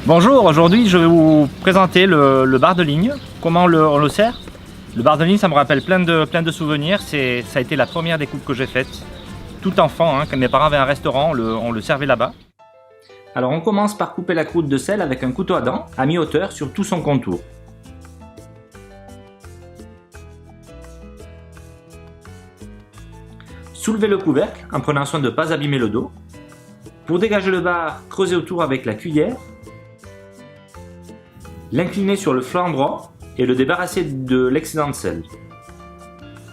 Bonjour, aujourd'hui je vais vous présenter le bar de ligne, comment on le sert. Le bar de ligne, ça me rappelle plein de souvenirs, ça a été la première des coupes que j'ai faites. Tout enfant, quand mes parents avaient un restaurant, on le servait là-bas. Alors on commence par couper la croûte de sel avec un couteau à dents à mi-hauteur sur tout son contour. Soulevez le couvercle en prenant soin de ne pas abîmer le dos. Pour dégager le bar, creusez autour avec la cuillère. L'incliner sur le flanc droit et le débarrasser de l'excédent de sel.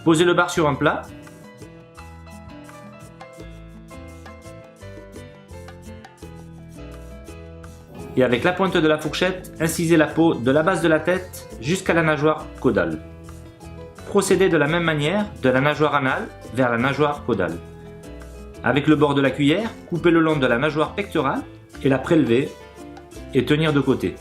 Posez le bar sur un plat. Et avec la pointe de la fourchette, incisez la peau de la base de la tête jusqu'à la nageoire caudale. Procédez de la même manière de la nageoire anale vers la nageoire caudale. Avec le bord de la cuillère, coupez le long de la nageoire pectorale et la prélevez et tenir de côté.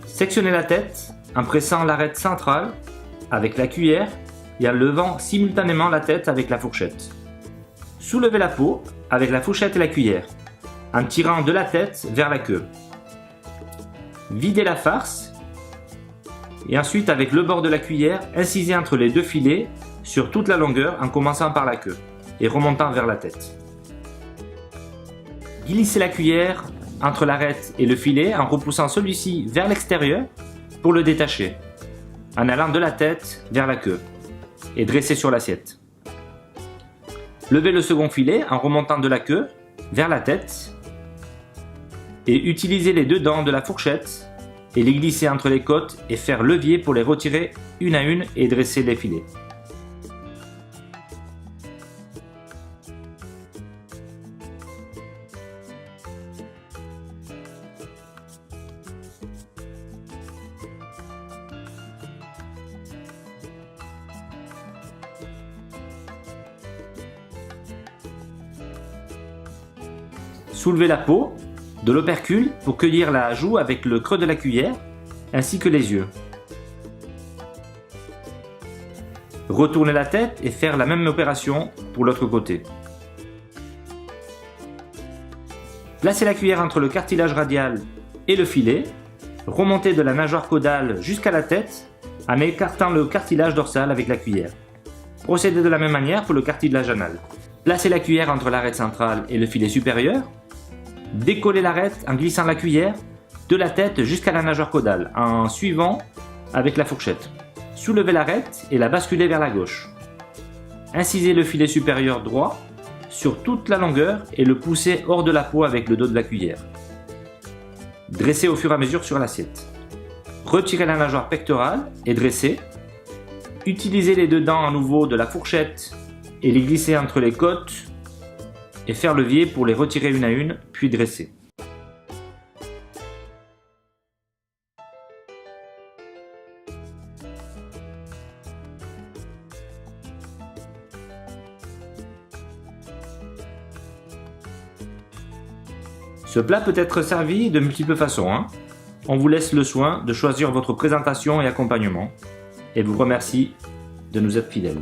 Sectionnez la tête en pressant l'arête centrale avec la cuillère et en levant simultanément la tête avec la fourchette. Soulevez la peau avec la fourchette et la cuillère en tirant de la tête vers la queue. Videz la farce et ensuite avec le bord de la cuillère, incisez entre les deux filets sur toute la longueur en commençant par la queue et remontant vers la tête. Glissez la cuillère entre l'arête et le filet en repoussant celui-ci vers l'extérieur pour le détacher, en allant de la tête vers la queue et dressez sur l'assiette. Levez le second filet en remontant de la queue vers la tête et utilisez les deux dents de la fourchette et les glisser entre les côtes et faire levier pour les retirer une à une et dresser les filets. Soulevez la peau de l'opercule pour cueillir la joue avec le creux de la cuillère ainsi que les yeux. Retournez la tête et faire la même opération pour l'autre côté. Placez la cuillère entre le cartilage radial et le filet. Remontez de la nageoire caudale jusqu'à la tête en écartant le cartilage dorsal avec la cuillère. Procédez de la même manière pour le cartilage anal. Placez la cuillère entre l'arête centrale et le filet supérieur. Décollez l'arête en glissant la cuillère de la tête jusqu'à la nageoire caudale en suivant avec la fourchette. Soulevez l'arête et la basculez vers la gauche. Incisez le filet supérieur droit sur toute la longueur et le poussez hors de la peau avec le dos de la cuillère. Dressez au fur et à mesure sur l'assiette. Retirez la nageoire pectorale et dressez. Utilisez les deux dents à nouveau de la fourchette et les glisser entre les côtes et faire levier pour les retirer une à une, puis dresser. Ce plat peut être servi de multiples façons. On vous laisse le soin de choisir votre présentation et accompagnement et vous remercie de nous être fidèles.